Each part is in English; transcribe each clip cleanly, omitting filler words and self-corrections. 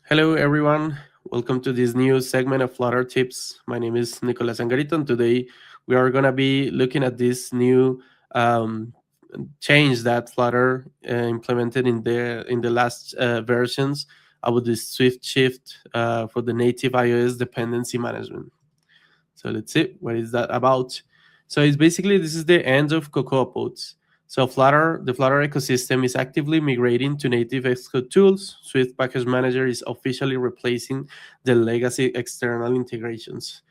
Hello, everyone. Welcome to this new segment of Flutter Tips. My name is Nicolas Angarita, and today we are going to be looking at this new um, change that Flutter implemented in the last versions about the Swift shift for the native iOS dependency management. So let's see, what is that about? So it's basically this is the end of CocoaPods. So the Flutter ecosystem is actively migrating to native Xcode tools. Swift Package Manager is officially replacing the legacy external integrations.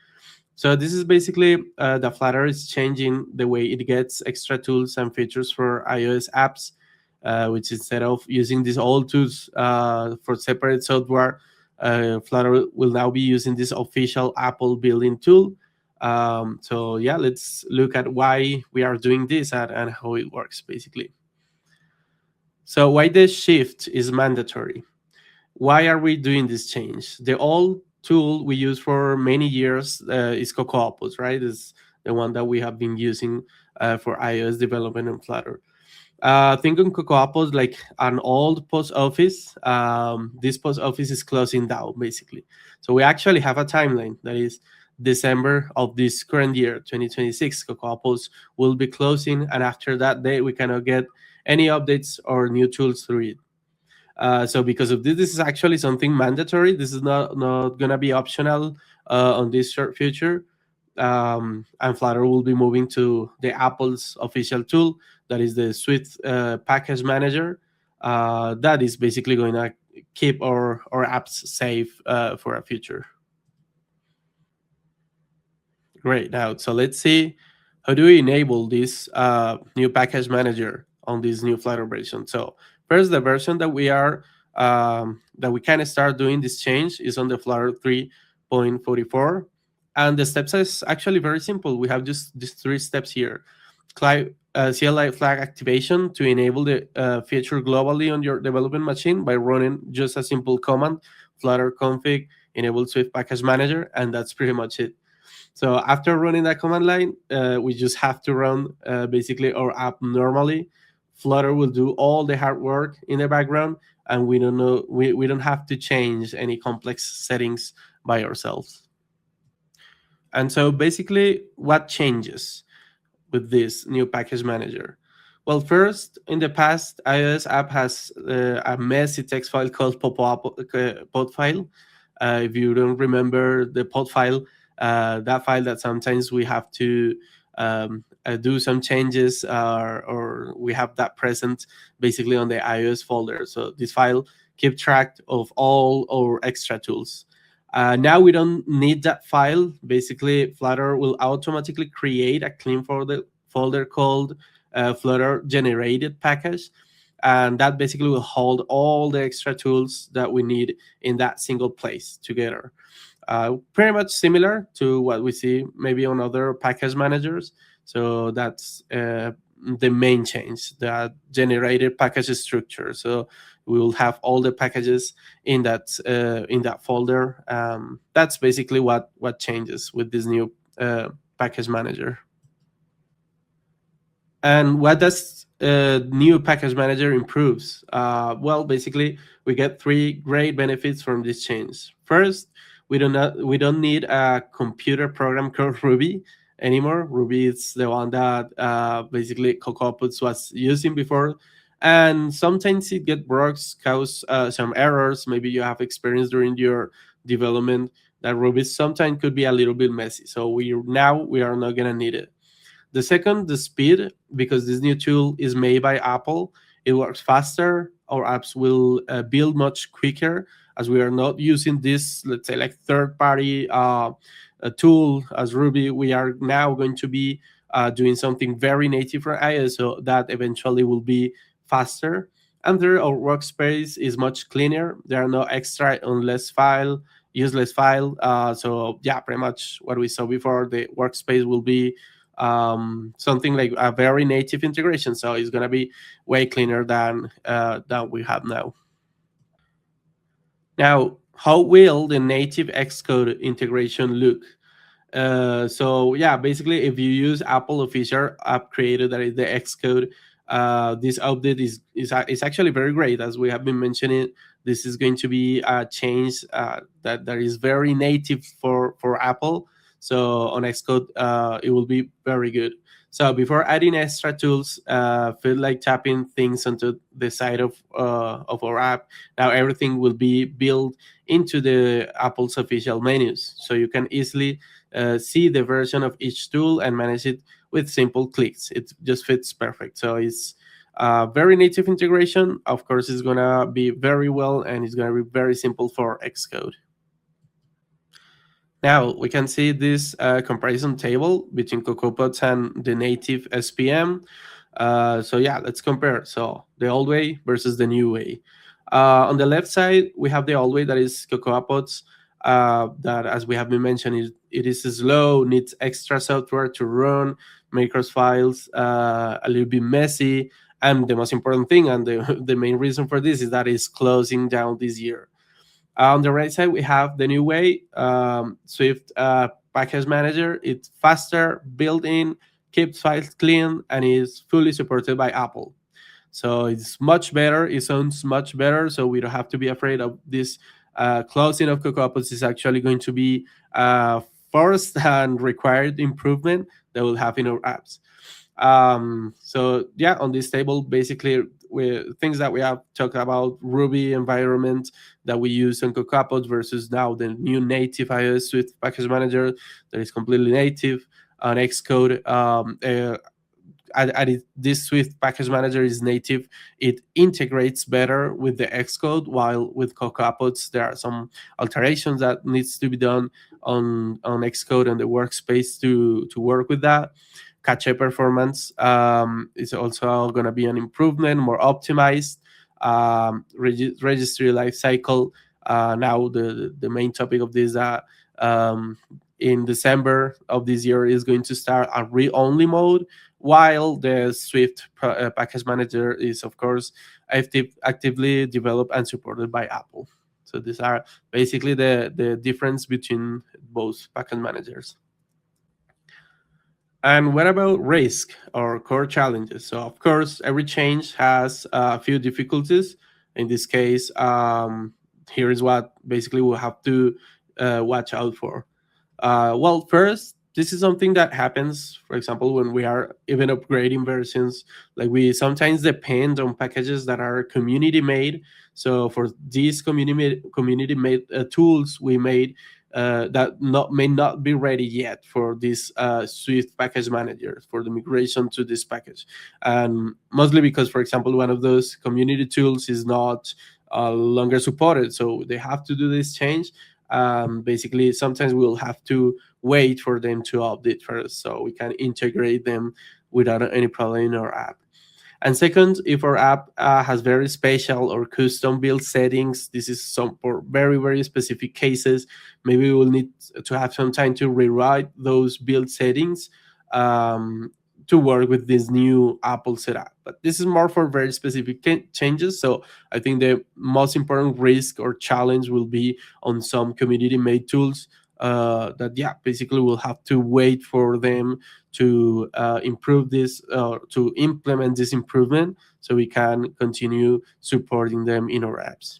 So this is basically the Flutter is changing the way it gets extra tools and features for iOS apps, which instead of using these old tools for separate software, Flutter will now be using this official Apple built-in tool. So yeah, let's look at why we are doing this and how it works basically. So why the shift is mandatory? Why are we doing this change? The old tool we use for many years is CocoaPods, right? Is the one that we have been using for iOS development and Flutter. Think on CocoaPods like an old post office. This post office is closing down basically. So we actually have a timeline that is December of this current year, 2026. CocoaPods will be closing, and after that day, we cannot get any updates or new tools through it. So because of this is actually something mandatory. This is not gonna be optional on this short future. And Flutter will be moving to the Apple's official tool, that is the Swift Package Manager. That is basically going to keep our apps safe for a future. Great. Now, so let's see, how do we enable this new package manager on this new Flutter version? So first, the version that we can start doing this change is on the Flutter 3.44, and the steps is actually very simple. We have just these three steps here. CLI flag activation to enable the feature globally on your development machine by running just a simple command, flutter config enable Swift package manager, and that's pretty much it. So after running that command line, we just have to run basically our app normally. Flutter will do all the hard work in the background, and we don't have to change any complex settings by ourselves. And so basically, what changes with this new package manager? Well, first, in the past, iOS app has a messy text file called pod file. If you don't remember the pod file, that file that sometimes we have to do some changes or we have that present basically on the iOS folder. So this file keep track of all our extra tools. Now we don't need that file. Basically, Flutter will automatically create a clean folder called Flutter generated package, and that basically will hold all the extra tools that we need in that single place together. Pretty much similar to what we see maybe on other package managers. So that's the main change, the generated package structure. So we will have all the packages in that folder. That's basically what changes with this new package manager. And what does new package manager improves? Well, basically, we get three great benefits from this change. First, we don't need a computer program called Ruby anymore. Ruby is the one that basically CocoaPods was using before, and sometimes it get bugs, cause some errors. Maybe you have experience during your development that Ruby sometimes could be a little bit messy. So we are not gonna need it. The second, the speed, because this new tool is made by Apple, it works faster. Our apps will build much quicker as we are not using this, let's say, like third-party tool as Ruby. We are now going to be doing something very native for iOS, so that eventually will be faster. And third, our workspace is much cleaner. There are no extra useless file. So yeah, pretty much what we saw before. The workspace will be something like a very native integration, so it's going to be way cleaner than we have now. Now, how will the native Xcode integration look? So yeah, basically, if you use Apple official app creator, that is the Xcode, this update is actually very great. As we have been mentioning, This is going to be a change that is very native for Apple. So on Xcode, it will be very good. So before adding extra tools, feel like tapping things onto the side of our app. Now everything will be built into the Apple's official menus, so you can easily see the version of each tool and manage it with simple clicks. It just fits perfect. So it's very native integration. Of course, it's gonna be very well, and it's gonna be very simple for Xcode. Now we can see this comparison table between CocoaPods and the native SPM. So yeah, let's compare. So the old way versus the new way. On the left side, we have the old way, that is CocoaPods. That, as we have been mentioning, it is slow, needs extra software to run, macros files, a little bit messy, and the most important thing, and the main reason for this, is that it's closing down this year. On the right side, we have the new way, Swift Package Manager. It's faster, built in, keeps files clean, and is fully supported by Apple. So it's much better. It sounds much better. So we don't have to be afraid of this closing of CocoaPods. Is actually going to be forced and required improvement that we'll have in our apps. So yeah, on this table, basically, things that we have talked about: Ruby environment that we use on CocoaPods versus now the new native iOS Swift Package Manager that is completely native on Xcode. This Swift Package Manager is native. It integrates better with the Xcode, while with CocoaPods there are some alterations that needs to be done on Xcode and the workspace to work with that. Cache performance is also going to be an improvement, more optimized. Registry lifecycle. Now the main topic of this, in December of this year, is going to start a read-only mode, while the Swift package manager is, of course, actively developed and supported by Apple. So these are basically the difference between both package managers. And what about risk or core challenges? So, of course, every change has a few difficulties. In this case, here is what basically we'll have to watch out for. Well, first, this is something that happens, for example, when we are even upgrading versions. Like, we sometimes depend on packages that are community made. So for these community made tools, we made that may not be ready yet for this Swift package manager, for the migration to this package. And mostly because, for example, one of those community tools is not longer supported. So they have to do this change. Basically, sometimes we'll have to wait for them to update first, so we can integrate them without any problem in our app. And second, if our app has very special or custom build settings, this is some for very, very specific cases. Maybe we will need to have some time to rewrite those build settings to work with this new Apple setup. But this is more for very specific changes. So I think the most important risk or challenge will be on some community-made tools that, yeah, basically we'll have to wait for them to improve this, to implement this improvement, so we can continue supporting them in our apps.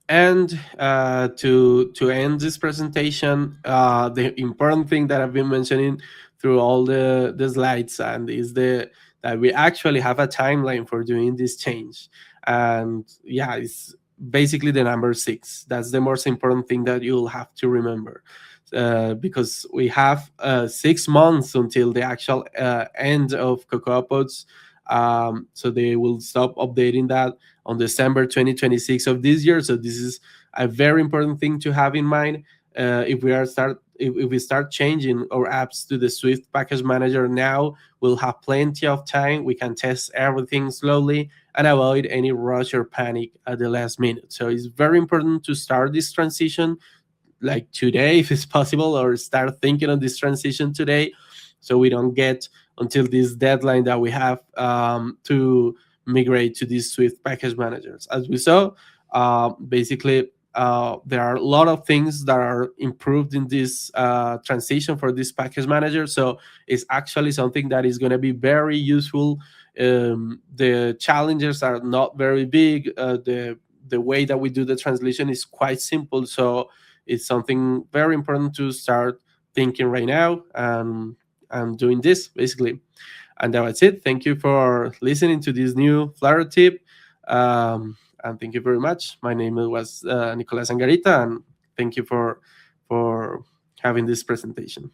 And to end this presentation, the important thing that I've been mentioning through all the slides and is that we actually have a timeline for doing this change. And yeah, it's basically the number 6. That's the most important thing that you'll have to remember. Because we have 6 months until the actual end of CocoaPods. So they will stop updating that on December 2026 of this year. So this is a very important thing to have in mind. If we start changing our apps to the Swift Package Manager now, we'll have plenty of time. We can test everything slowly and avoid any rush or panic at the last minute. So it's very important to start this transition like today, if it's possible, or start thinking on this transition today, so we don't get until this deadline that we have to migrate to these Swift package managers. As we saw, basically there are a lot of things that are improved in this transition for this package manager. So it's actually something that is going to be very useful. The challenges are not very big. The way that we do the translation is quite simple. So it's something very important to start thinking right now and doing this basically. And that's it. Thank you for listening to this new Flutter tip. And thank you very much. My name was Nicolas Angarita, and thank you for having this presentation.